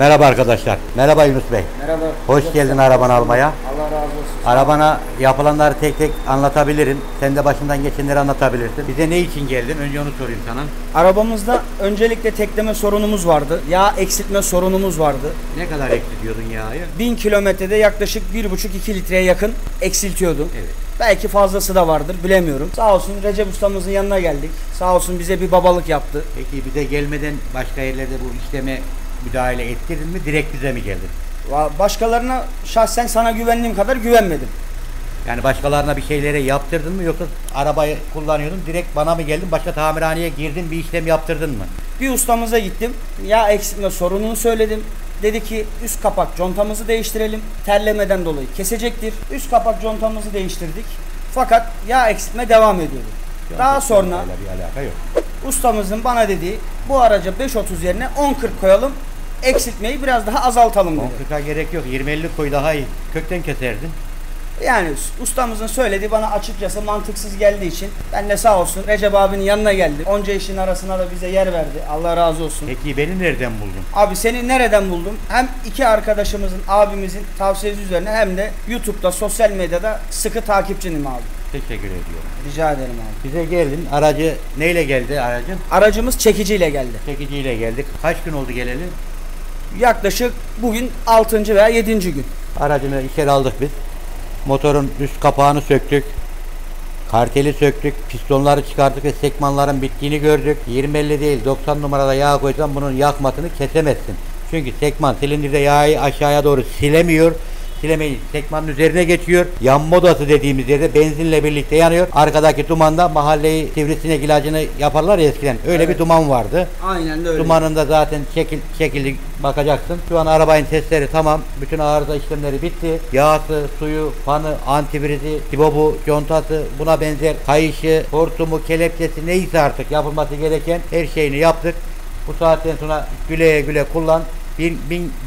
Merhaba arkadaşlar. Merhaba Yunus Bey. Merhaba. Hoş geldin arabanı almaya. Allah razı olsun. Arabana yapılanları tek tek anlatabilirim. Sen de başından geçenleri anlatabilirsin. Bize ne için geldin? Önce onu sorayım sana. Arabamızda öncelikle tekleme sorunumuz vardı. Yağ eksiltme sorunumuz vardı. Ne kadar eksiltiyordun yağı? 1000 kilometrede yaklaşık 1,5-2 litreye yakın eksiltiyordum. Evet. Belki fazlası da vardır, bilemiyorum. Sağ olsun Recep ustamızın yanına geldik. Sağ olsun bize bir babalık yaptı. Peki bize gelmeden başka yerlerde bu işleme müdahale ettirdin mi? Direkt bize mi geldin? Başkalarına şahsen sana güvendiğim kadar güvenmedim. Yani başkalarına bir şeylere yaptırdın mı, yoksa arabayı kullanıyordun direkt bana mı geldin, başka tamirhaneye girdin, bir işlem yaptırdın mı? Bir ustamıza gittim. Yağ eksiltme sorununu söyledim. Dedi ki üst kapak contamızı değiştirelim. Terlemeden dolayı kesecektir. Üst kapak contamızı değiştirdik. Fakat yağ eksiltme devam ediyordu. Daha sonra bir alaka yok. ustamızın bana dediği bu araca 5.30 yerine 10.40 koyalım. Eksiltmeyi biraz daha azaltalım dedi. 10-40'a gerek yok. 20-50 koy daha iyi. Kökten keserdin. Yani ustamızın söylediği bana açıkçası mantıksız geldiği için ben de sağ olsun Recep abinin yanına geldim. Onca işin arasına da bize yer verdi. Allah razı olsun. Peki beni nereden buldun? Abi seni nereden buldum? Hem iki arkadaşımızın, abimizin tavsiyesi üzerine hem de YouTube'da, sosyal medyada sıkı takipçinim abi. Teşekkür ediyorum. Rica ederim abi. Bize geldin. Aracı neyle geldi aracın? Aracımız çekiciyle geldi. Çekiciyle geldik. Kaç gün oldu geleli? Yaklaşık bugün 6. veya 7. gün. Aracını içeri aldık biz. Motorun üst kapağını söktük. Karteli söktük. Pistonları çıkardık ve sekmanların bittiğini gördük. 20-50 değil 90 numarada yağ koysan bunun yakmasını kesemezsin. Çünkü sekman silindirde yağı aşağıya doğru silemiyor. Silemeyi sekmanın üzerine geçiyor. Yanma odası dediğimiz yerde benzinle birlikte yanıyor. Arkadaki dumanda mahalleyi sivrisinek ilacını yaparlar ya eskiden. Öyle Evet. bir duman vardı. Aynen de öyle. Dumanında zaten şekilli bakacaksın. Şu an arabanın testleri tamam. Bütün arıza işlemleri bitti. Yağsı, suyu, fanı, antifrizi, sibobu, contası, buna benzer kayışı, hortumu, kelepçesi neyse artık yapılması gereken her şeyini yaptık. Bu saatten sonra güle güle kullan.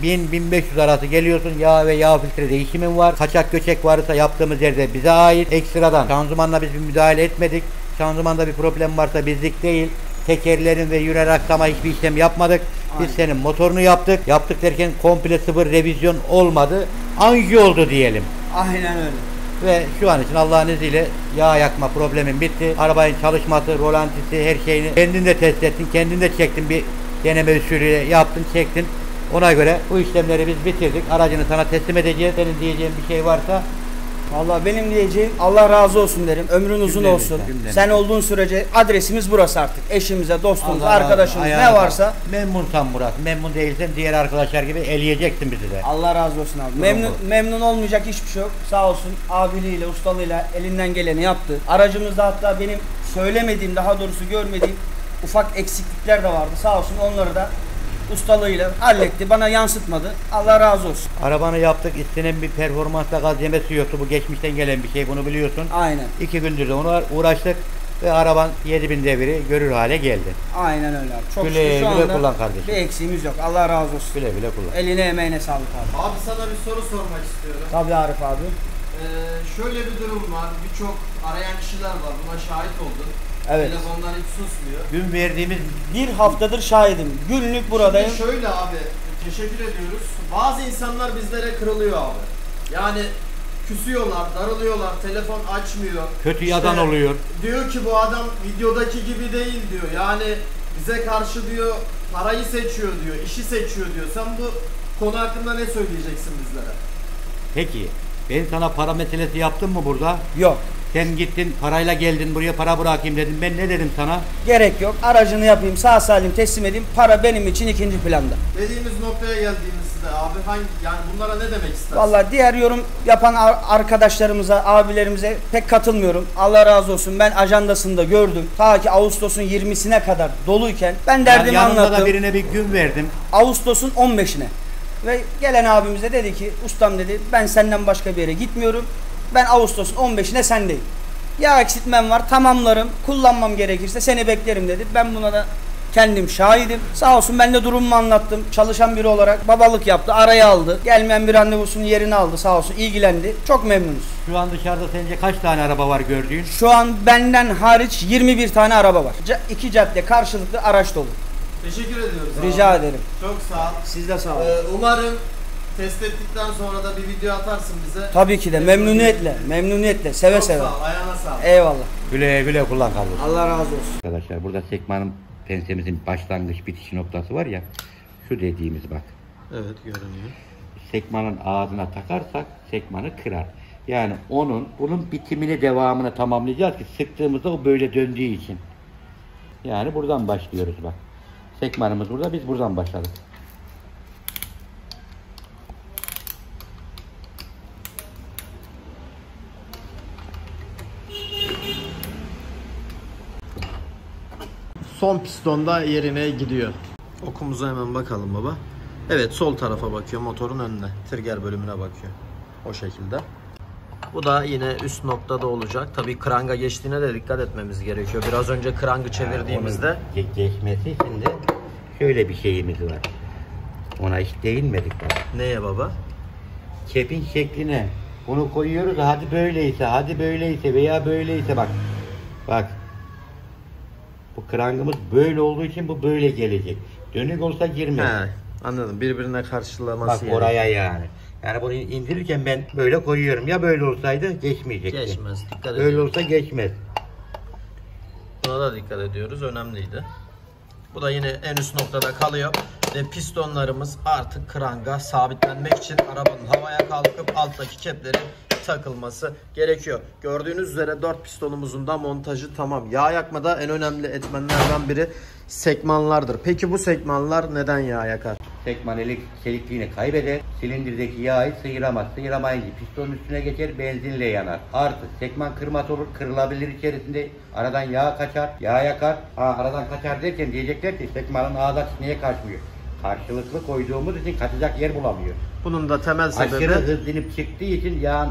1000-1500 arası geliyorsun. Yağ ve yağ filtre değişimin var. Kaçak göçek varsa yaptığımız yerde bize ait. Ekstradan şanzımanla biz bir müdahale etmedik. Şanzımanda bir problem varsa bizlik değil. Tekerlerin ve yürür aksama hiçbir işlem yapmadık. Biz senin motorunu yaptık. Yaptık derken komple sıfır revizyon olmadı. Anji oldu diyelim. Aynen öyle. Ve şu an için Allah'ın izniyle yağ yakma problemin bitti. Arabanın çalışması, rolantisi, her şeyini kendin de test ettin. Kendin de çektin, bir deneme usulüyle yaptın, çektin. Ona göre bu işlemleri biz bitirdik. Aracını sana teslim edeceğiz. Senin diyeceğin bir şey varsa. Vallahi benim diyeceğim Allah razı olsun derim. Ömrün uzun Cümlemiz, olsun. cümlemiz. Sen olduğun sürece adresimiz burası artık. Eşimize, dostumuza, Allah arkadaşımız ayağına ne varsa. sağlık. Memnunsan Murat. Memnun değilsen diğer arkadaşlar gibi eleyeceksin bizi de. Allah razı olsun abi. Memnun olmayacak hiçbir şey yok. Sağ olsun abiliğiyle, ustalığıyla elinden geleni yaptı. Aracımızda hatta benim söylemediğim, daha doğrusu görmediğim ufak eksiklikler de vardı. Sağ olsun onları da ustalığıyla halletti. Bana yansıtmadı. Allah razı olsun. Arabanı yaptık. İstenen bir performansla gaz yemesi yoktu. Bu geçmişten gelen bir şey. Bunu biliyorsun. Aynen. 2 gündür de ona uğraştık. Ve araban 7000 deviri görür hale geldi. Aynen öyle abi. Çok Güle şükür şu güle anda kullan kardeşim. bir eksiğimiz yok. Allah razı olsun. Güle güle kullan. Eline emeğine sağlık abi. Abi sana bir soru sormak istiyorum. Tabii Arif abi. Şöyle bir durum var. Birçok arayan kişiler var. Buna şahit oldun. Evet. Telefonlar hiç susmuyor. Dün verdiğimiz Bir haftadır şahidim. Günlük buradayım. Şimdi şöyle abi, teşekkür ediyoruz. Bazı insanlar bizlere kırılıyor abi. Yani küsüyorlar, darılıyorlar, telefon açmıyor. kötü yadan oluyor. Diyor ki bu adam videodaki gibi değil diyor. Yani bize karşı diyor parayı seçiyor diyor, işi seçiyor diyor. Sen bu konu hakkında ne söyleyeceksin bizlere? Peki ben sana para meselesi yaptım mı burada? Yok. Sen gittin parayla geldin, buraya para bırakayım dedim. Ben ne dedim sana? Gerek yok. Aracını yapayım, sağ salim teslim edeyim. Para benim için ikinci planda. Dediğimiz noktaya geldiğimizde abi yani bunlara ne demek istersin? Vallahi diğer yorum yapan arkadaşlarımıza, abilerimize pek katılmıyorum. Allah razı olsun. Ben ajandasında gördüm. Ta ki Ağustos'un 20'sine kadar doluyken ben derdimi Yanımda anlattım. da birine bir gün verdim. Ağustos'un 15'ine. Ve gelen abimiz de dedi ki, ustam dedi ben senden başka bir yere gitmiyorum. Ben Ağustos'un 15'ine sendeyim. Yağ eksiltmem var, tamamlarım, kullanmam gerekirse seni beklerim dedi. Ben buna da kendim şahidim. Sağ olsun ben de durumumu anlattım. Çalışan biri olarak babalık yaptı, araya aldı. Gelmeyen bir randevusunun yerini aldı sağ olsun, ilgilendi. Çok memnunuz. Şu an dışarıda sence kaç tane araba var gördüğün? Şu an benden hariç 21 tane araba var. İki cadde karşılıklı araç dolu. Teşekkür ediyoruz. Rica ederim. Çok sağ ol. Siz de sağ olun. Umarım test ettikten sonra da bir video atarsın bize. Tabii ki de memnuniyetle, memnuniyetle, seve Çok seve. sağ ol. Ayağına sağlık. Eyvallah. Güle güle kullan kardeşim. Allah razı olsun. Arkadaşlar burada sekmanın pensemizin başlangıç bitiş noktası var ya. Şu dediğimiz bak. Evet, görünüyor. Sekmanın ağzına takarsak sekmanı kırar. Yani bunun bitimini, devamını tamamlayacağız ki sıktığımızda o böyle döndüğü için. Yani buradan başlıyoruz bak. Sekmanımız burada, biz buradan başladık. Son pistonda yerine gidiyor. Okumuza hemen bakalım baba. Evet, sol tarafa bakıyor, motorun önüne. Trigger bölümüne bakıyor. O şekilde. Bu da yine üst noktada olacak. Tabii kranga geçtiğine de dikkat etmemiz gerekiyor. Biraz önce krangı çevirdiğimizde Geçmesi için de şöyle bir şeyimiz var. Ona hiç değinmedik bak. neye baba? Kepin şekline bunu koyuyoruz. Hadi böyleyse veya böyleyse bak. Bak. Bu krangımız böyle olduğu için bu böyle gelecek. Dönük olsa girmez. He, anladım. Birbirine karşılaması Bak oraya yani. Yani bunu indirirken ben böyle koyuyorum. Ya böyle olsaydı geçmeyecekti. geçmez. Dikkat Böyle ediyoruz. olsa geçmez. Buna da dikkat ediyoruz. Önemliydi. Bu da yine en üst noktada kalıyor. Ve pistonlarımız artık kranga sabitlenmek için arabanın havaya kalkıp alttaki keplerin takılması gerekiyor. Gördüğünüz üzere 4 pistonumuzun da montajı tamam. Yağ yakmada en önemli etmenlerden biri sekmanlardır. Peki bu sekmanlar neden yağ yakar? Sekman çelikliğini kaybeder. Silindirdeki yağı sıyıramaz. Sıyıramayınca pistonun üstüne geçer, benzinle yanar. Artık sekman kırması olur, kırılabilir içerisinde. Aradan yağ kaçar, yağ yakar. Aradan kaçar derken diyecekler ki sekmanın ağzı niye kaçmıyor? Karşılıklı koyduğumuz için kaçacak yer bulamıyor. Bunun da temel sebebi Aşırı hızlanıp çıktığı için yağın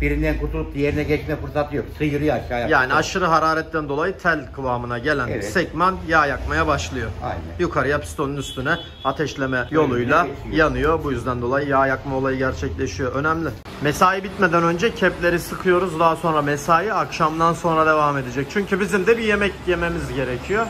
birinden kurtulup diğerine geçme fırsatı yok. Sıyırıyor aşağıya. yani aşırı hararetten dolayı tel kıvamına gelen Evet. sekman yağ yakmaya başlıyor. Aynen. Yukarıya pistonun üstüne ateşleme yoluyla geçiyor. yanıyor. Bu yüzden dolayı yağ yakma olayı gerçekleşiyor. Önemli. Mesai bitmeden önce kepleri sıkıyoruz. Daha sonra mesai akşamdan sonra devam edecek. Çünkü bizim de bir yemek yememiz gerekiyor.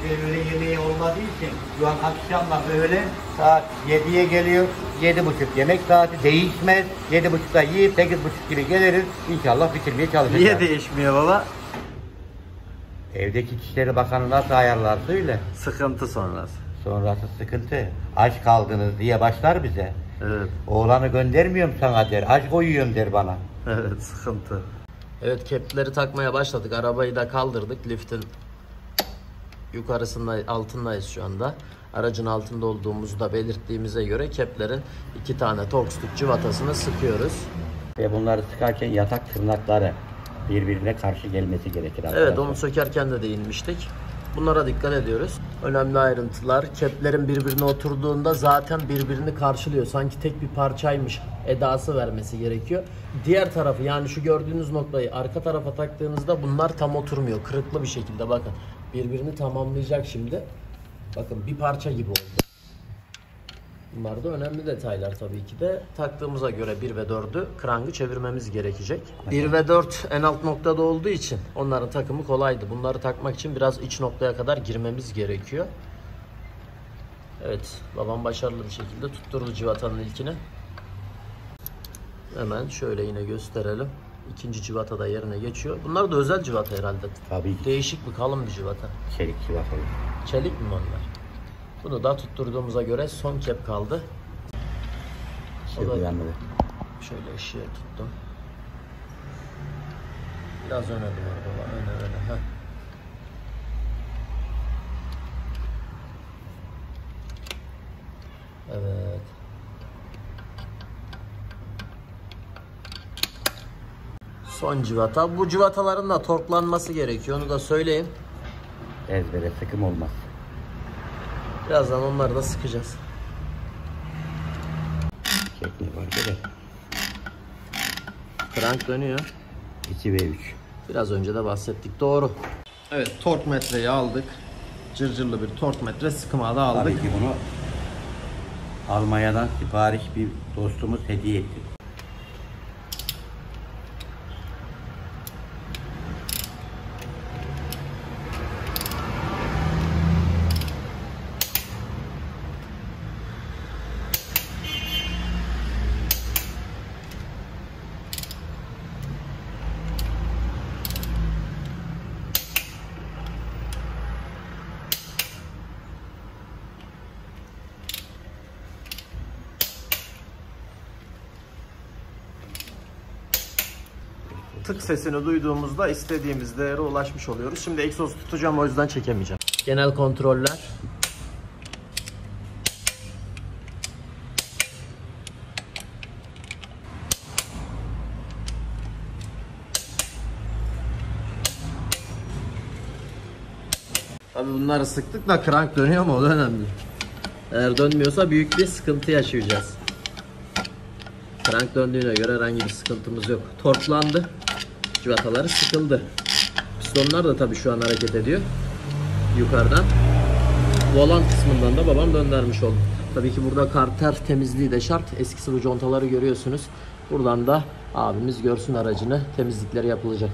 Bizde öyle yemeği olmadığı için şu an akşamla öğle saat 7'ye geliyor. 7.30 yemek saati değişmez. 7.30'da yiyip 8.30 gibi geliriz. İnşallah bitirmeye çalışacağız. Niye değişmiyor baba? Evdeki İçişleri Bakanı nasıl ayarlarsa öyle. Sıkıntı sonrası. Sonrası sıkıntı. Aç kaldınız diye başlar bize. Evet. Oğlanı göndermiyorum sana der. Aç koyuyorum der bana. Evet, sıkıntı. Evet, kepleri takmaya başladık. Arabayı da kaldırdık. Liftin altındayız şu anda. Aracın altında olduğumuzu da belirttiğimize göre keplerin 2 tane Torx-Tük cıvatasını sıkıyoruz. Ve bunları sıkarken yatak tırnakları birbirine karşı gelmesi gerekir. Evet, onu sökerken de değinmiştik. Bunlara dikkat ediyoruz. Önemli ayrıntılar. Keplerin birbirine oturduğunda zaten birbirini karşılıyor. Sanki tek bir parçaymış edası vermesi gerekiyor. Diğer tarafı, yani şu gördüğünüz noktayı arka tarafa taktığınızda bunlar tam oturmuyor. Kırıklı bir şekilde bakın. Birbirini tamamlayacak şimdi. Bakın bir parça gibi oldu. Bunlar da önemli detaylar tabii ki de. Taktığımıza göre 1 ve 4'ü krangı çevirmemiz gerekecek. 1 ve 4 en alt noktada olduğu için onların takımı kolaydı. Bunları takmak için biraz iç noktaya kadar girmemiz gerekiyor. Evet, babam başarılı bir şekilde tutturdu cıvatanın ilkini. Hemen şöyle yine gösterelim. İkinci cıvata da yerine geçiyor. Bunlar da özel cıvata herhalde. Tabii ki. Değişik bir kalın bir cıvata. Çelik cıvatalı. Çelik mi onlar? Bunu da tutturduğumuza göre son kep kaldı. İşte bu yandı. Şöyle ışığı tuttum. Biraz öne doğru. Öne. Heh. Evet. Son cıvata. Bu cıvataların da torklanması gerekiyor. Onu da söyleyeyim. Ezbere sıkım olmaz. Birazdan onları da sıkacağız. Şekli var böyle. Krank dönüyor. 2 ve 3. Biraz önce de bahsettik. Doğru. Evet, tork metreyi aldık. Cırcırlı bir tork metre sıkıma da aldık. Tabii ki bunu Almanya'dan sipariş bir dostumuz hediye etti. Tık sesini duyduğumuzda istediğimiz değere ulaşmış oluyoruz. Şimdi egzoz tutacağım, o yüzden çekemeyeceğim. Genel kontroller. Tabii bunları sıktık da crank dönüyor mu, o da önemli. Eğer dönmüyorsa büyük bir sıkıntı yaşayacağız. Crank döndüğüne göre herhangi bir sıkıntımız yok. Torklandı. Civataları sıkıldı. Pistonlar da tabii şu an hareket ediyor. Yukarıdan. Volan kısmından da babam döndürmüş oldu. Tabii ki burada karter temizliği de şart. Eski sıvı contaları görüyorsunuz. Buradan da abimiz görsün aracını. Temizlikleri yapılacak.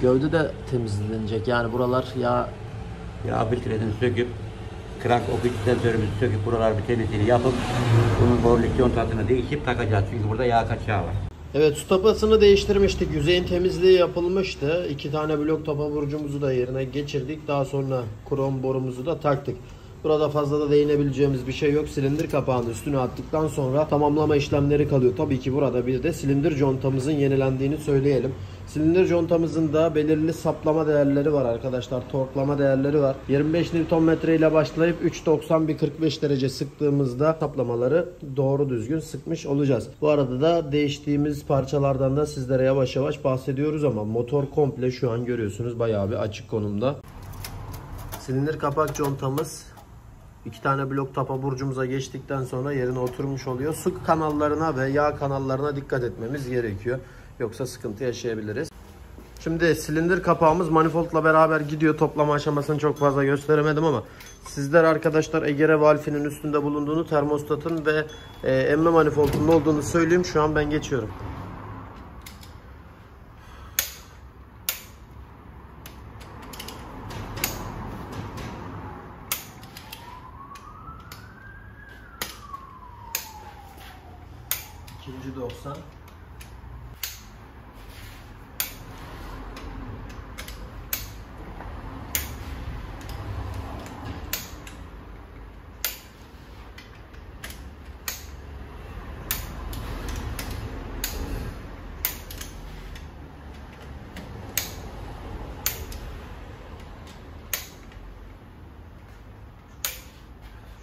Gövde de temizlenecek. Yani buralar Yağ filtresini söküp, krank okuyucu sensörümüzü söküp buralar bir temizliğini yapıp bunun borlik contasını değişip takacağız. Çünkü burada yağ kaçağı var. Evet, su tapasını değiştirmiştik. Yüzeyin temizliği yapılmıştı. 2 tane blok tapa burcumuzu da yerine geçirdik. Daha sonra krom borumuzu da taktık. Burada fazla da değinebileceğimiz bir şey yok. Silindir kapağını üstüne attıktan sonra tamamlama işlemleri kalıyor. Tabii ki burada bir de silindir contamızın yenilendiğini söyleyelim. Silindir contamızın da belirli saplama değerleri var arkadaşlar. Torklama değerleri var. 25 Nm ile başlayıp 3.90-1.45 derece sıktığımızda saplamaları doğru düzgün sıkmış olacağız. Bu arada da değiştiğimiz parçalardan da sizlere yavaş yavaş bahsediyoruz ama motor komple şu an görüyorsunuz bayağı bir açık konumda. Silindir kapak contamız 2 tane blok tapa burcumuza geçtikten sonra yerine oturmuş oluyor. Su kanallarına ve yağ kanallarına dikkat etmemiz gerekiyor. Yoksa sıkıntı yaşayabiliriz. Şimdi silindir kapağımız manifoldla beraber gidiyor. Toplama aşamasını çok fazla gösteremedim ama sizler arkadaşlar egere valfinin üstünde bulunduğunu, termostatın ve emme manifoldunun olduğunu söyleyeyim. Şu an ben geçiyorum. İkinci 90.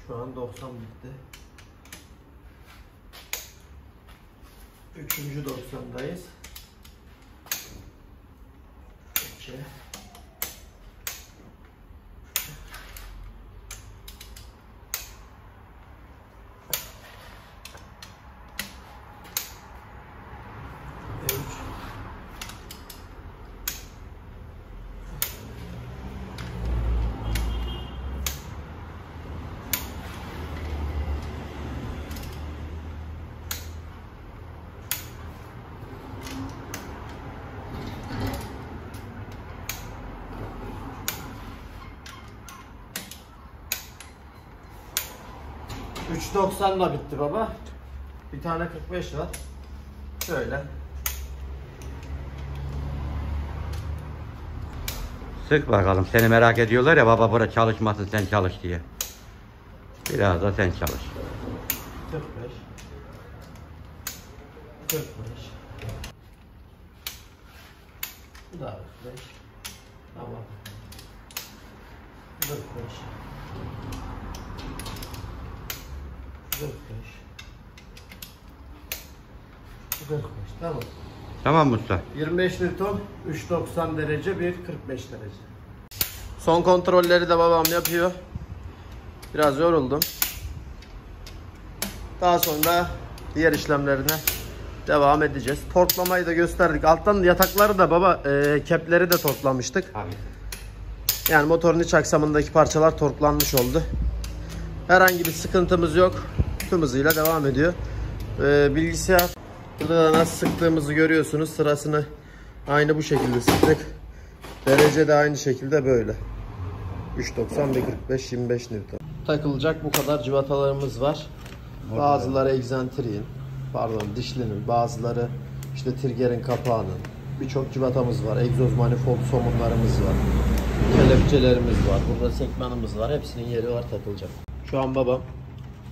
Şu an 90 bitti. Üçüncü 90'dayız. 2 3.90 da bitti baba. Bir tane 45 var. Şöyle. Sık bakalım. Seni merak ediyorlar ya, baba burada çalışmasın sen çalış diye. Biraz da sen çalış. 45. 45. Bu da 45. Tamam. 45. 45. 45. Tamam. Tamam Mustafa. 25 Newton, 3.90 derece, 1.45 derece. Son kontrolleri de babam yapıyor. Biraz yoruldum. Daha sonra diğer işlemlerine devam edeceğiz. Torklamayı da gösterdik. Alttan yatakları da baba, kepleri de torklamıştık. Abi. Yani motorun iç aksamındaki parçalar torklanmış oldu. Herhangi bir sıkıntımız yok. Tüm hızıyla devam ediyor. Bilgisayar. Burada da nasıl sıktığımızı görüyorsunuz. Sırasını aynı bu şekilde sıktık. Derece de aynı şekilde böyle. 3.90 ve 45 25 Newton. Takılacak bu kadar civatalarımız var. Bazıları egzantrin, dişlinin, bazıları işte trigger'in kapağının. Birçok civatamız var. Egzoz manifold somunlarımız var. Kelepçelerimiz var. Burada sekmanımız var. Hepsinin yeri var takılacak. Şu an babam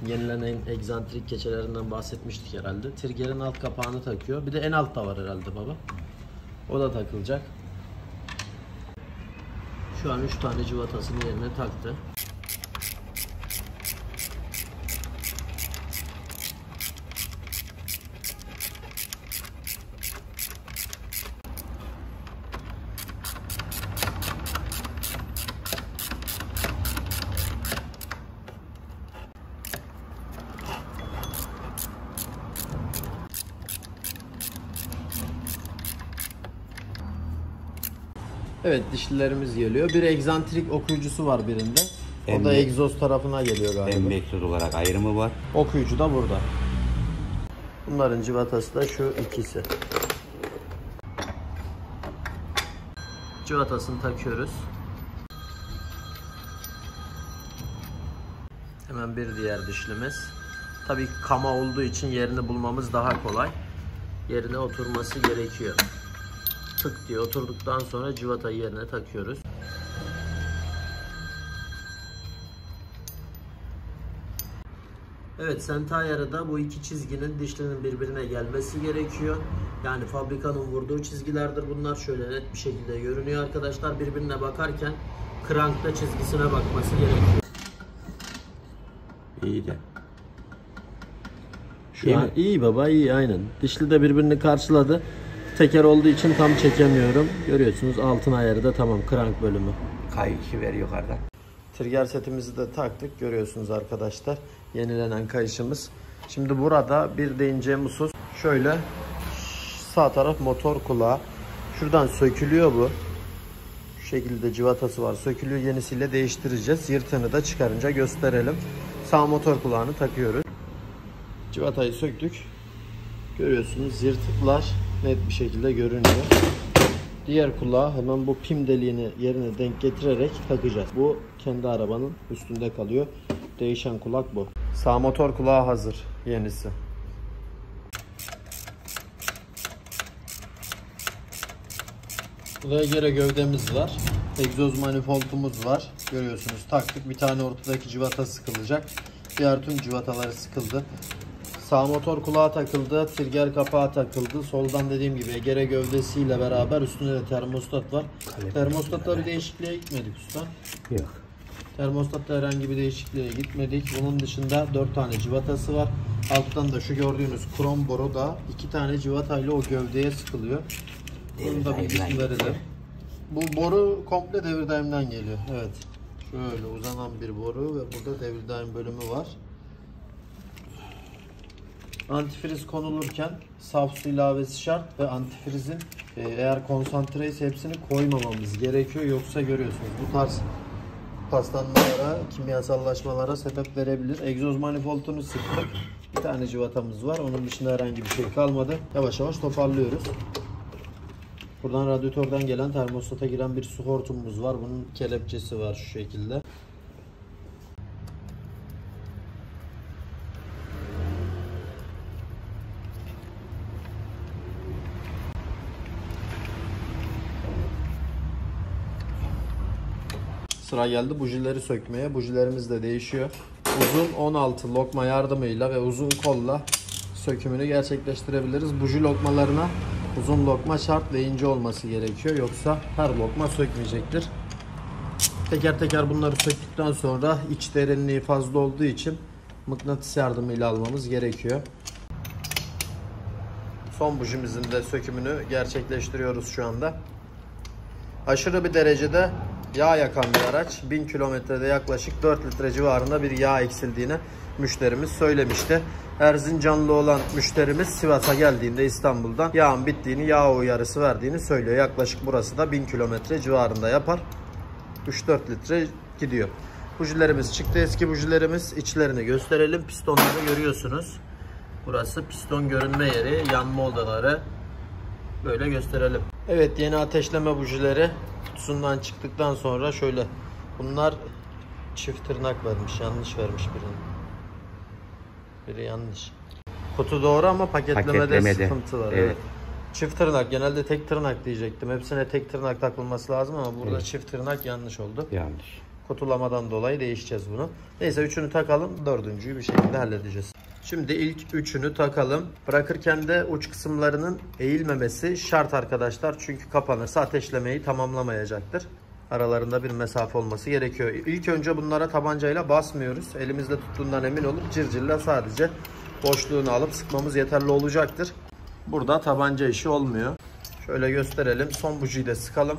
yenilenen egzantrik keçelerinden bahsetmiştik herhalde. Trigger'in alt kapağını takıyor. Bir de en altta var herhalde baba. O da takılacak. Şu an 3 tane cıvatasını yerine taktı. Evet, dişlilerimiz geliyor. Bir egzantrik okuyucusu var birinde. O da egzoz tarafına geliyor galiba. Embeksiz olarak ayrımı var. Okuyucu da burada. Bunların cıvatası da şu ikisi. Cıvatasını takıyoruz. Hemen bir diğer dişlimiz. Tabii kama olduğu için yerini bulmamız daha kolay. Yerine oturması gerekiyor. Tık diye oturduktan sonra cıvatayı yerine takıyoruz. Evet, Sentayar'da bu iki çizginin dişlinin birbirine gelmesi gerekiyor. Yani fabrikanın vurduğu çizgilerdir bunlar. Şöyle net bir şekilde görünüyor arkadaşlar. Birbirine bakarken krankta çizgisine bakması gerekiyor. İyi de. Şu an iyi baba, iyi aynen. Dişli de birbirini karşıladı. Teker olduğu için tam çekemiyorum. Görüyorsunuz altın ayarı da tamam, krank bölümü. Kayışı ver yukarıdan. Trigger setimizi de taktık. Görüyorsunuz arkadaşlar. Yenilenen kayışımız. Şimdi burada bir değineceğim husus. Şöyle sağ taraf motor kulağı. Şuradan sökülüyor bu. Şu şekilde civatası var. Sökülüyor. Yenisiyle değiştireceğiz. Yırtığını da çıkarınca gösterelim. Sağ motor kulağını takıyoruz. Civatayı söktük. Görüyorsunuz yırtıklar net bir şekilde görünüyor. Diğer kulağı hemen bu pim deliğini yerine denk getirerek takacağız. Bu kendi arabanın üstünde kalıyor. Değişen kulak bu. Sağ motor kulağı hazır. Yenisi. Buraya göre gövdemiz var. Egzoz manifoldumuz var. Görüyorsunuz taktık. Bir tane ortadaki civata sıkılacak. Diğer tüm civataları sıkıldı. Sağ motor kulağı takıldı, trigger kapağı takıldı. Soldan dediğim gibi egere gövdesiyle beraber üstünde de termostat var. Termostatta bir değişikliğe gitmedik usta. Yok. Termostatta herhangi bir değişikliğe gitmedik. Bunun dışında 4 tane civatası var. Alttan da şu gördüğünüz krom boru da 2 tane civatayla o gövdeye sıkılıyor. Bunu da bilgisini verelim. Bu boru komple devir daimden geliyor. Evet. Şöyle uzanan bir boru ve burada devir daim bölümü var. Antifriz konulurken saf su ilavesi şart ve antifrizin eğer konsantre ise hepsini koymamamız gerekiyor. Yoksa görüyorsunuz bu tarz paslanmalara, kimyasallaşmalara sebep verebilir. Egzoz manifoldunu sıktık. Bir tane civatamız var. Onun dışında herhangi bir şey kalmadı. Yavaş yavaş toparlıyoruz. Buradan radyatörden gelen termostata giren bir su hortumumuz var. Bunun kelepçesi var şu şekilde. Sıra geldi bujileri sökmeye. Bujilerimiz de değişiyor. Uzun 16 lokma yardımıyla ve uzun kolla sökümünü gerçekleştirebiliriz. Buji lokmalarına uzun lokma şart ve ince olması gerekiyor. Yoksa her lokma sökmeyecektir. Teker teker bunları söktükten sonra iç derinliği fazla olduğu için mıknatıs yardımıyla almamız gerekiyor. Son bujimizin de sökümünü gerçekleştiriyoruz şu anda. Aşırı bir derecede yağ yakan bir araç. 1000 kilometrede yaklaşık 4 litre civarında bir yağ eksildiğini müşterimiz söylemişti. Erzincanlı olan müşterimiz Sivas'a geldiğinde İstanbul'dan yağın bittiğini, yağ uyarısı verdiğini söylüyor. Yaklaşık burası da 1000 kilometre civarında yapar. 3-4 litre gidiyor. Bujilerimiz çıktı. Eski bujilerimiz, içlerini gösterelim. Pistonları görüyorsunuz. Burası piston görünme yeri, yanma odaları. Böyle gösterelim. Evet, yeni ateşleme bujileri kutusundan çıktıktan sonra şöyle. Bunlar çift tırnak vermiş. Yanlış vermiş birini. Biri yanlış. Kutu doğru ama paketlemede sıkıntı var. Evet. Çift tırnak. Genelde tek tırnak diyecektim. Hepsine tek tırnak takılması lazım ama burada çift tırnak yanlış oldu. Yanlış. Kutulamadan dolayı değişeceğiz bunu. Neyse üçünü takalım. Dördüncüyü bir şekilde halledeceğiz. Şimdi ilk üçünü takalım. Bırakırken de uç kısımlarının eğilmemesi şart arkadaşlar. Çünkü kapanırsa ateşlemeyi tamamlamayacaktır. Aralarında bir mesafe olması gerekiyor. İlk önce bunlara tabancayla basmıyoruz. Elimizde tuttuğundan emin olup cırcırla sadece boşluğunu alıp sıkmamız yeterli olacaktır. Burada tabanca işi olmuyor. Şöyle gösterelim. Son bujiyi de sıkalım.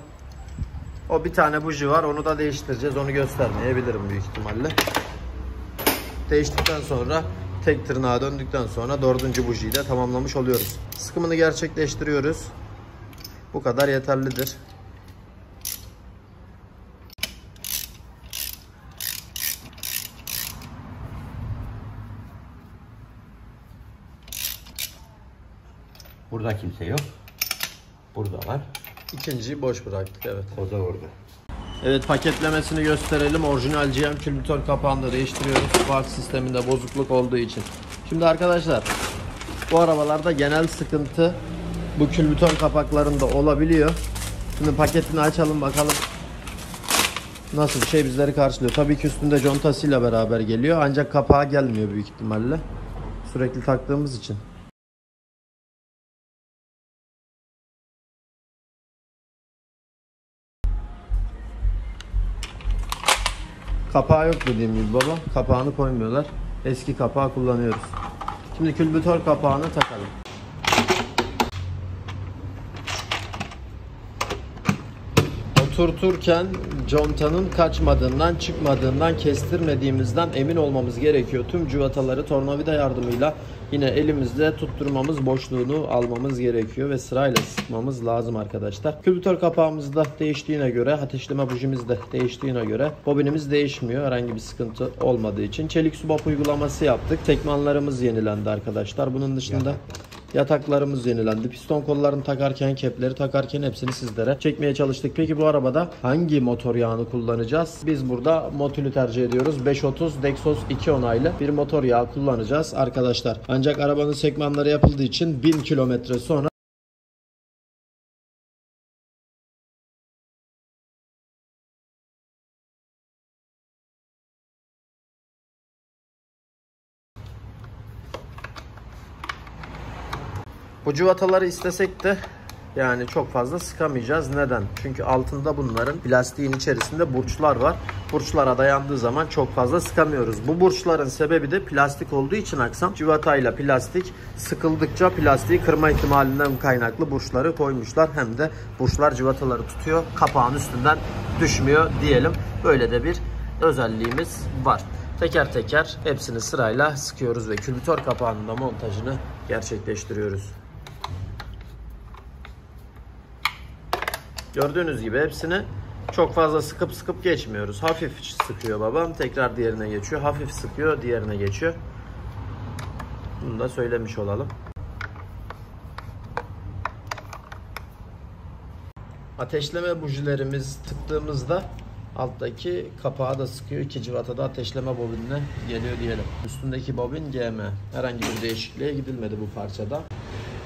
O bir tane buji var. Onu da değiştireceğiz. Onu göstermeyebilirim büyük ihtimalle. Değiştikten sonra tek tırnağa döndükten sonra dördüncü bujiyi de tamamlamış oluyoruz. Sıkımını gerçekleştiriyoruz. Bu kadar yeterlidir. Burada kimse yok. Burada var. İkinciyi boş bıraktık, evet. O da orada. Evet, paketlemesini gösterelim. Orijinal GM külbütör kapağını da değiştiriyoruz. Valve sisteminde bozukluk olduğu için. Şimdi arkadaşlar, bu arabalarda genel sıkıntı bu külbütör kapaklarında olabiliyor. Şimdi paketini açalım bakalım nasıl bir şey bizleri karşılıyor. Tabii ki üstünde contasıyla beraber geliyor. Ancak kapağı gelmiyor büyük ihtimalle. Sürekli taktığımız için. Kapağı yok dediğim gibi baba. Kapağını koymuyorlar. Eski kapağı kullanıyoruz. Şimdi külbütör kapağını takalım. Oturturken contanın kaçmadığından, çıkmadığından, kestirmediğimizden emin olmamız gerekiyor. Tüm cıvataları tornavida yardımıyla yine elimizle tutturmamız, boşluğunu almamız gerekiyor ve sırayla sıkmamız lazım arkadaşlar. Külbütör kapağımız da değiştiğine göre, ateşleme bujimiz de değiştiğine göre bobinimiz değişmiyor herhangi bir sıkıntı olmadığı için. Çelik subap uygulaması yaptık. Tekmanlarımız yenilendi arkadaşlar. Bunun dışında yataklarımız yenilendi. Piston kollarını takarken, kepleri takarken hepsini sizlere çekmeye çalıştık. Peki bu arabada hangi motor yağını kullanacağız? Biz burada Motil'i tercih ediyoruz. 530 Dexos 2 onaylı bir motor yağı kullanacağız arkadaşlar. Ancak arabanın sekmanları yapıldığı için 1000 kilometre sonra bu cıvataları istesek de yani çok fazla sıkamayacağız. Neden? Çünkü altında bunların plastiğin içerisinde burçlar var. Burçlara dayandığı zaman çok fazla sıkamıyoruz. Bu burçların sebebi de plastik olduğu için aksam cıvatayla plastik sıkıldıkça plastiği kırma ihtimalinden kaynaklı burçları koymuşlar. Hem de burçlar cıvataları tutuyor. Kapağın üstünden düşmüyor diyelim. Böyle de bir özelliğimiz var. Teker teker hepsini sırayla sıkıyoruz ve külbütör kapağının da montajını gerçekleştiriyoruz. Gördüğünüz gibi hepsini çok fazla sıkıp geçmiyoruz. Hafif sıkıyor babam, tekrar diğerine geçiyor. Hafif sıkıyor, diğerine geçiyor. Bunu da söylemiş olalım. Ateşleme bujilerimiz tıktığımızda alttaki kapağı da sıkıyor. İki cıvata da ateşleme bobinine geliyor diyelim. Üstündeki bobin GM. Herhangi bir değişikliğe gidilmedi bu parçada.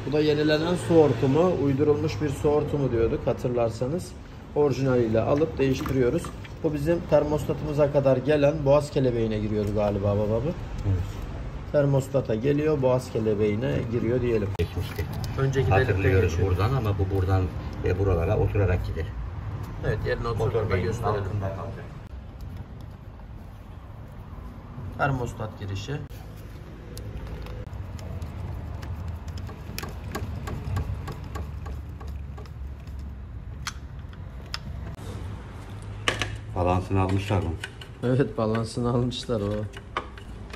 Bu da yenilenen su hortumu. Uydurulmuş bir su hortumu diyorduk hatırlarsanız. Orijinaliyle alıp değiştiriyoruz. Bu bizim termostatımıza kadar gelen boğaz kelebeğine giriyordu galiba baba. Evet. Termostata geliyor, boğaz kelebeğine giriyor diyelim. Geçmişti. Önceki Hatırlıyoruz buradan ama bu buradan ve buralara oturarak gider. Evet, yerine oturduğunda gösterelim. Termostat girişi. Balansını almışlar mı? Evet, balansını almışlar o.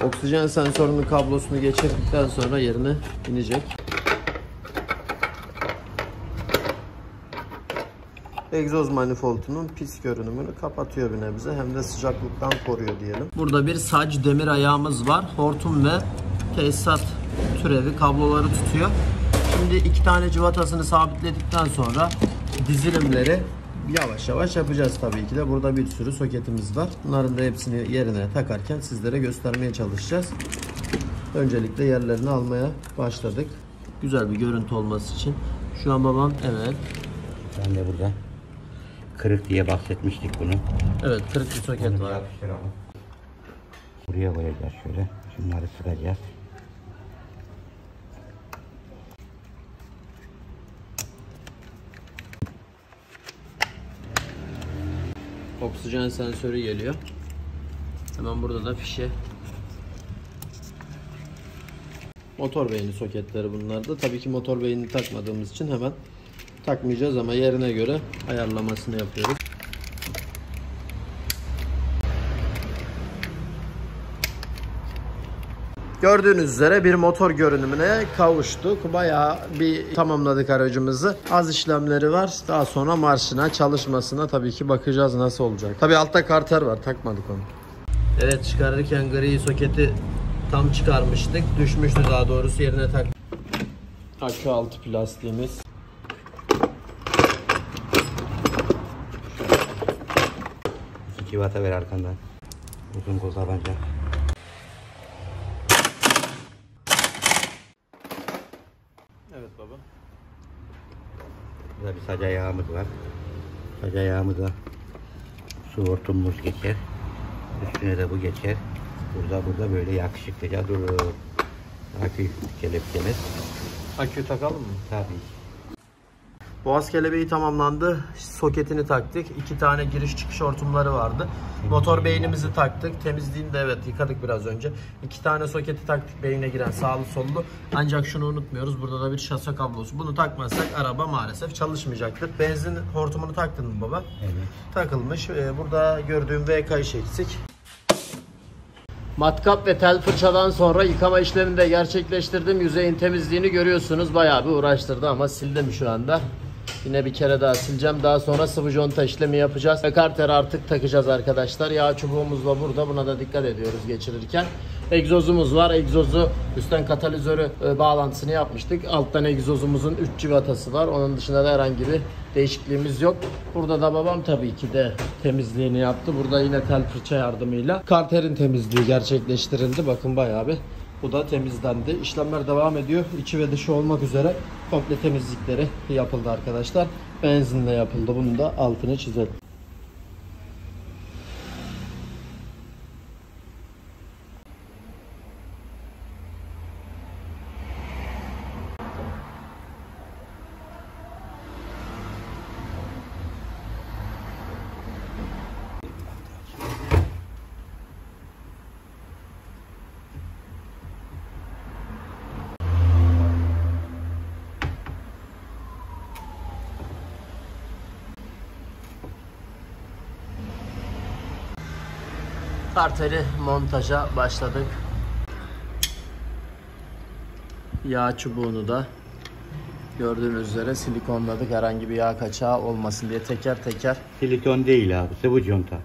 Oksijen sensörünün kablosunu geçirdikten sonra yerine inecek. Egzoz manifoldunun pis görünümünü kapatıyor bir nebze, hem de sıcaklıktan koruyor diyelim. Burada bir sac demir ayağımız var. Hortum ve tesisat türevi kabloları tutuyor. Şimdi iki tane cıvatasını sabitledikten sonra dizilimleri yavaş yavaş yapacağız tabii ki de. Burada bir sürü soketimiz var. Bunların da hepsini yerine takarken sizlere göstermeye çalışacağız. Öncelikle yerlerini almaya başladık. Güzel bir görüntü olması için. Şu an babam, evet. Ben de burada kırık diye bahsetmiştik bunu. Evet, kırık bir soket var. Buraya koyacağız şöyle. Şunları sıkacağız. Oksijen sensörü geliyor. Hemen burada da fişe. Motor beyni soketleri bunlar da. Tabii ki motor beynini takmadığımız için hemen takmayacağız ama yerine göre ayarlamasını yapıyoruz. Gördüğünüz üzere bir motor görünümüne kavuştuk. Bayağı bir tamamladık aracımızı. Az işlemleri var. Daha sonra marşına, çalışmasına tabii ki bakacağız nasıl olacak. Tabii altta karter var. Takmadık onu. Evet, çıkarırken gri soketi tam çıkarmıştık. Düşmüştü daha doğrusu, yerine tak. Akü altı plastiğimiz. Civata ver arkandan. Uzun kol tabanca. Evet baba. Burada bir sac ayağımız var. Sac ayağımıza su hortumumuz geçer. Üstüne de bu geçer. Burada böyle yakışıklıca durur. Akü kelepçemiz. Akü takalım mı? Tabii. Boğaz kelebeği tamamlandı. Soketini taktık. 2 tane giriş çıkış hortumları vardı. Motor beynimizi taktık. Temizliğini de evet yıkadık biraz önce. 2 tane soketi taktık, beyine giren sağlı sollu. Ancak şunu unutmuyoruz. Burada da bir şase kablosu. Bunu takmazsak araba maalesef çalışmayacaktır. Benzin hortumunu taktın mı baba? Evet. Takılmış. Burada gördüğüm V kayış eksik. Matkap ve tel fırçadan sonra yıkama işlemini de gerçekleştirdim. Yüzeyin temizliğini görüyorsunuz. Bayağı bir uğraştırdı ama sildim şu anda. Yine bir kere daha sileceğim. Daha sonra sıvı conta işlemi yapacağız. Ve karteri artık takacağız arkadaşlar. Yağ çubuğumuz da burada. Buna da dikkat ediyoruz geçirirken. Egzozumuz var. Egzozu üstten katalizörü bağlantısını yapmıştık. Alttan egzozumuzun 3 civatası var. Onun dışında da herhangi bir değişikliğimiz yok. Burada da babam tabii ki de temizliğini yaptı. Burada yine tel fırça yardımıyla karterin temizliği gerçekleştirildi. Bakın bayağı bir bu da temizlendi. İşlemler devam ediyor. İçi ve dışı olmak üzere komple temizlikleri yapıldı arkadaşlar. Benzinle yapıldı. Bunun da altını çizelim. Karteri montaja başladık. Yağ çubuğunu da gördüğünüz üzere silikonladık. Herhangi bir yağ kaçağı olmasın diye teker teker. Silikon değil abi, sıvı conta.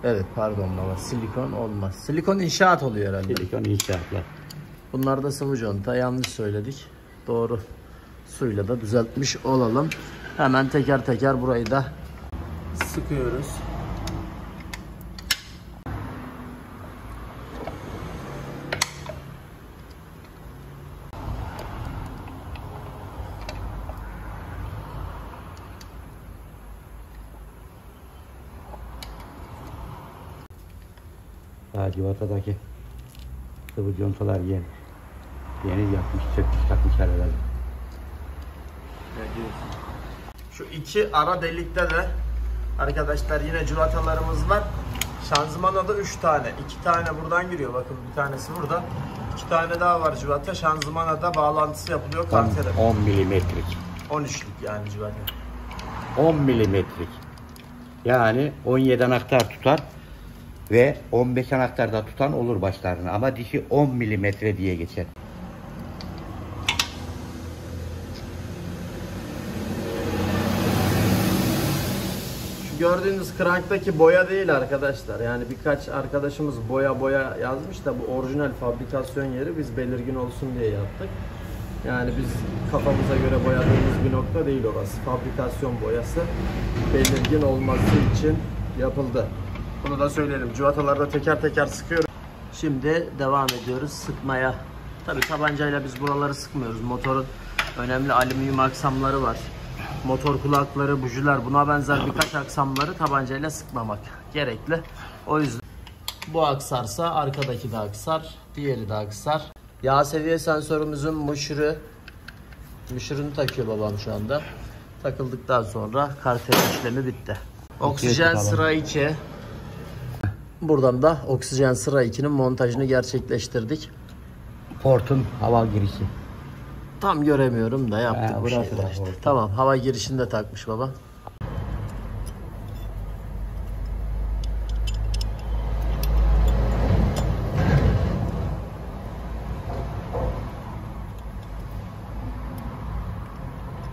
Evet pardon baba, silikon olmaz. Silikon inşaat oluyor herhalde. Silikon inşaatlar. Bunlar da sıvı conta, yanlış söyledik. Doğru suyla da düzeltmiş olalım. Hemen teker teker burayı da sıkıyoruz. Daha civatadaki sıvı contalar yeni. Yeni yapmış, sökmüş, takmış herhalde. Şu iki ara delikte de arkadaşlar yine civatalarımız var. Şanzımana da 3 tane. 2 tane buradan giriyor. Bakın bir tanesi burada. 2 tane daha var civata. Şanzımana da bağlantısı yapılıyor kartere. 10 milimetrik. 13'lük yani civata. 10 milimetrik. Yani 17 anahtar tutar ve 15 anahtarda tutan olur başlarına. Ama dişi 10 milimetre diye geçer. Gördüğünüz kranktaki boya değil arkadaşlar. Yani birkaç arkadaşımız boya yazmış da bu orijinal fabrikasyon yeri, biz belirgin olsun diye yaptık. Yani biz kafamıza göre boyadığımız bir nokta değil orası. Fabrikasyon boyası belirgin olması için yapıldı. Bunu da söyleyelim. Civatalarda teker teker sıkıyoruz. Şimdi devam ediyoruz sıkmaya. Tabii tabancayla biz buraları sıkmıyoruz. Motorun önemli alüminyum aksamları var. Motor kulakları, bujiler, buna benzer birkaç aksamları tabancayla sıkmamak gerekli. O yüzden bu aksarsa arkadaki de aksar, diğeri de aksar. Yağ seviye sensörümüzün müşürünü takıyor babam şu anda. Takıldıktan sonra karter işlemi bitti. Oksijen sıra 2. Buradan da oksijen sıra 2'nin montajını gerçekleştirdik. Portun hava girişi. Tam göremiyorum da yaptık. Ha, Burası şey da işte. oldu. Tamam, hava girişini de takmış baba.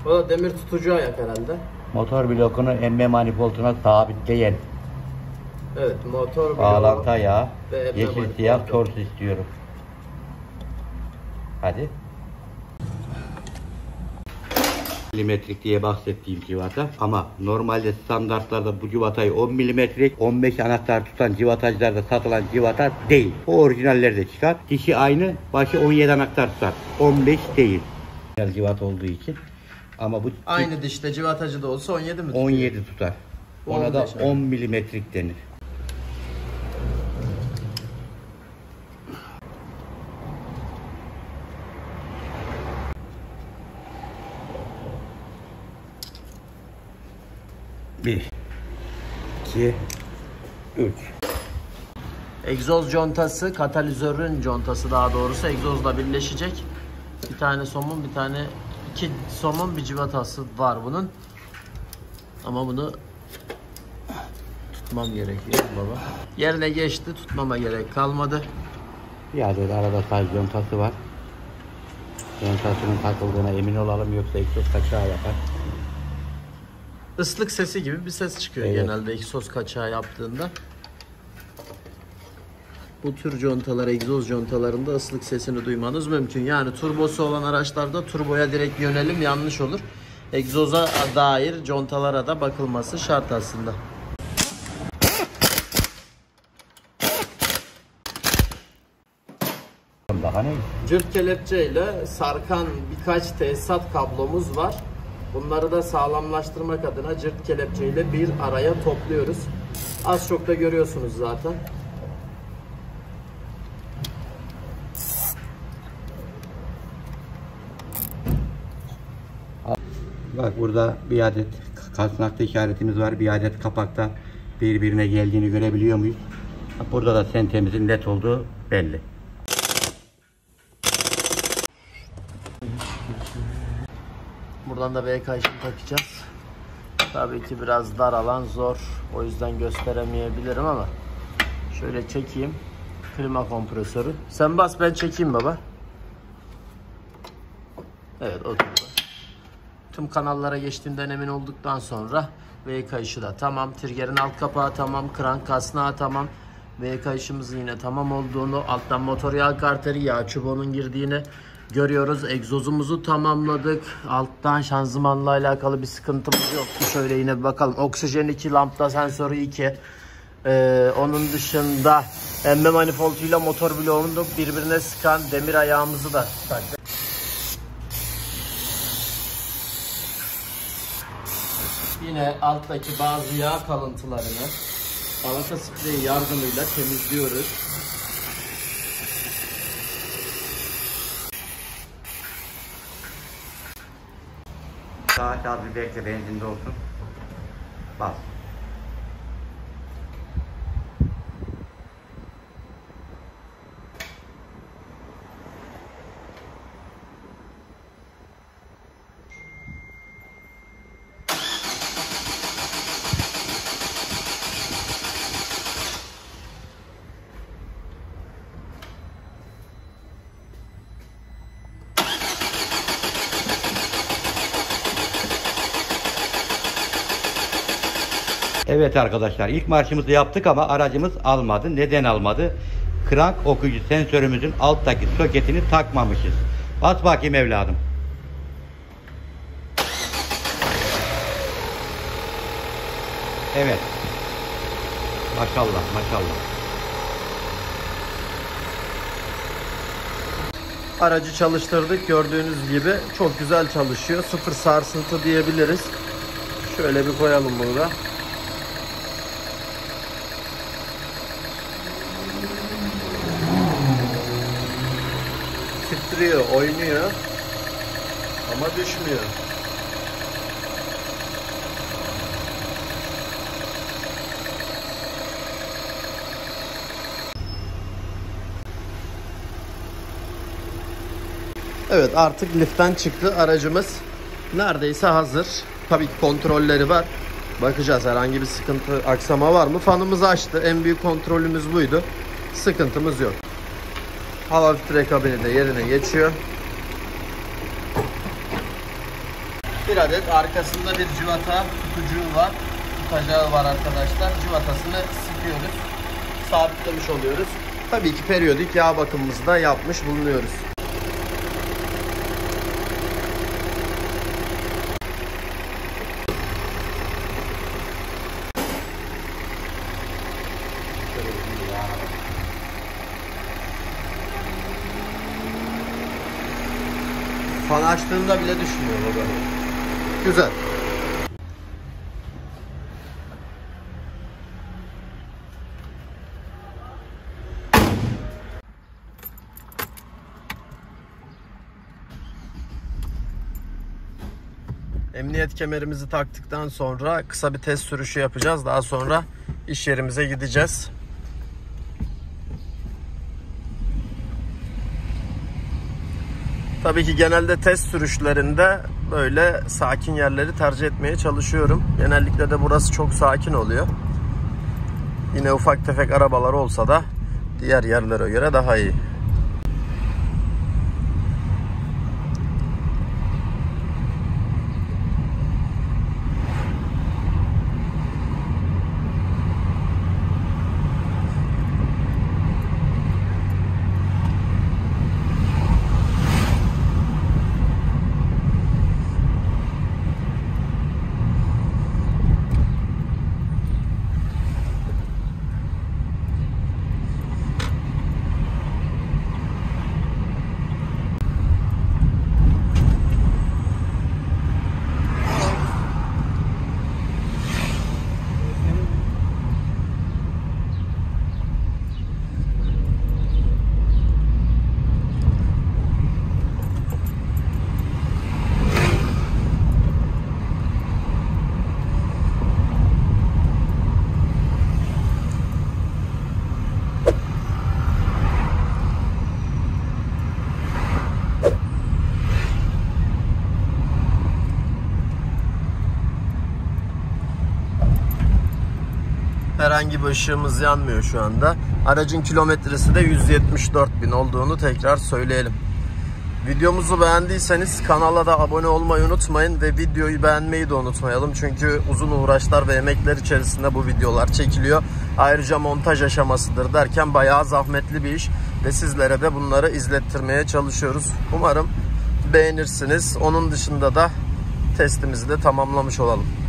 O da demir tutucu ayak herhalde. Motor blokunu emme manifolduna sabitleyen Evet, motor bloğu bağlantı ayağı, ve emme yeşil manifoldu. siyah tors istiyorum. Hadi. Milimetrik diye bahsettiğim civata, ama normalde standartlarda bu civatayı 10 milimetrik, 15 anahtar tutan civatacılarda satılan civata değil. O orijinallerde çıkar. Dişi aynı, başı 17 anahtar tutar. 15 değil. Civata olduğu için. Ama bu Aynı dişte civatacı da olsa 17 mi? 17 tutar. Ona da 15 10 milimetrik denir. Bir, iki, üç. Egzoz contası, katalizörün contası daha doğrusu egzozla birleşecek. Bir tane somun, bir tane iki somun, bir civatası var bunun. Ama bunu tutmam gerekiyor baba. Yerine geçti, tutmama gerek kalmadı. Bir adet arada sadece contası var. Contasının takıldığına emin olalım, yoksa egzoz kaçağı yapar. Islık sesi gibi bir ses çıkıyor Evet. genelde egzoz kaçağı yaptığında. Bu tür contalar, egzoz contalarında ıslık sesini duymanız mümkün. Yani turbosu olan araçlarda turboya direkt yönelim yanlış olur. Egzoza dair contalara da bakılması şart aslında. Daha ne? Cırt kelepçe ile sarkan birkaç tesisat kablomuz var. Bunları da sağlamlaştırmak adına cırt kelepçe ile bir araya topluyoruz. Az çok da görüyorsunuz zaten. Bak, burada bir adet kasnakta işaretimiz var. Bir adet kapakta birbirine geldiğini görebiliyor muyuz? Burada da sentemizin net olduğu belli. Buradan da V kayışını takacağız. Tabii ki biraz dar alan zor. O yüzden gösteremeyebilirim ama şöyle çekeyim. Klima kompresörü. Sen bas, ben çekeyim baba. Evet, oturdu. Tüm kanallara geçtiğinden emin olduktan sonra V kayışı da tamam. Trigger'in alt kapağı tamam. Krank kasnağı tamam. V kayışımızın yine tamam olduğunu, alttan motor yağ karteri, yağ çubuğunun girdiğini görüyoruz. Egzozumuzu tamamladık. Alttan şanzımanla alakalı bir sıkıntımız yoktu. Şöyle yine bir bakalım. Oksijen 2, lambda sensörü 2. Onun dışında emme manifolduyla motor bloğunu birbirine sıkan demir ayağımızı da taktık. Yine alttaki bazı yağ kalıntılarını balata spreyi yardımıyla temizliyoruz. Daha az bir bekle, benzinde olsun. Bas. Evet arkadaşlar, ilk marşımızı yaptık ama aracımız almadı. Neden almadı? Krank okuyucu sensörümüzün alttaki soketini takmamışız. Bas bakayım evladım. Evet. Maşallah maşallah. Aracı çalıştırdık, gördüğünüz gibi çok güzel çalışıyor. Sıfır sarsıntı diyebiliriz. Şöyle bir koyalım bunu da. Titriyor, oynuyor ama düşmüyor. Evet, artık liften çıktı aracımız. Neredeyse hazır. Tabii ki kontrolleri var. Bakacağız herhangi bir sıkıntı, aksama var mı? Fanımızı açtı. En büyük kontrolümüz buydu. Sıkıntımız yok. Hava filtre kabini de yerine geçiyor. Bir adet arkasında bir civata tutucuğu var. Tutacağı var arkadaşlar. Civatasını sıkıyoruz. Sabitlemiş oluyoruz. Tabii ki periyodik yağ bakımımızı da yapmış bulunuyoruz. Fan açtığında bile düşmüyor baba. Güzel. Emniyet kemerimizi taktıktan sonra kısa bir test sürüşü yapacağız. Daha sonra iş yerimize gideceğiz. Tabii ki genelde test sürüşlerinde böyle sakin yerleri tercih etmeye çalışıyorum. Genellikle de burası çok sakin oluyor. Yine ufak tefek arabalar olsa da diğer yerlere göre daha iyi. Herhangi bir ışığımız yanmıyor şu anda. Aracın kilometresi de 174.000 olduğunu tekrar söyleyelim. Videomuzu beğendiyseniz kanala da abone olmayı unutmayın ve videoyu beğenmeyi de unutmayalım. Çünkü uzun uğraşlar ve emekler içerisinde bu videolar çekiliyor. Ayrıca montaj aşamasıdır derken bayağı zahmetli bir iş ve sizlere de bunları izlettirmeye çalışıyoruz. Umarım beğenirsiniz. Onun dışında da testimizi de tamamlamış olalım.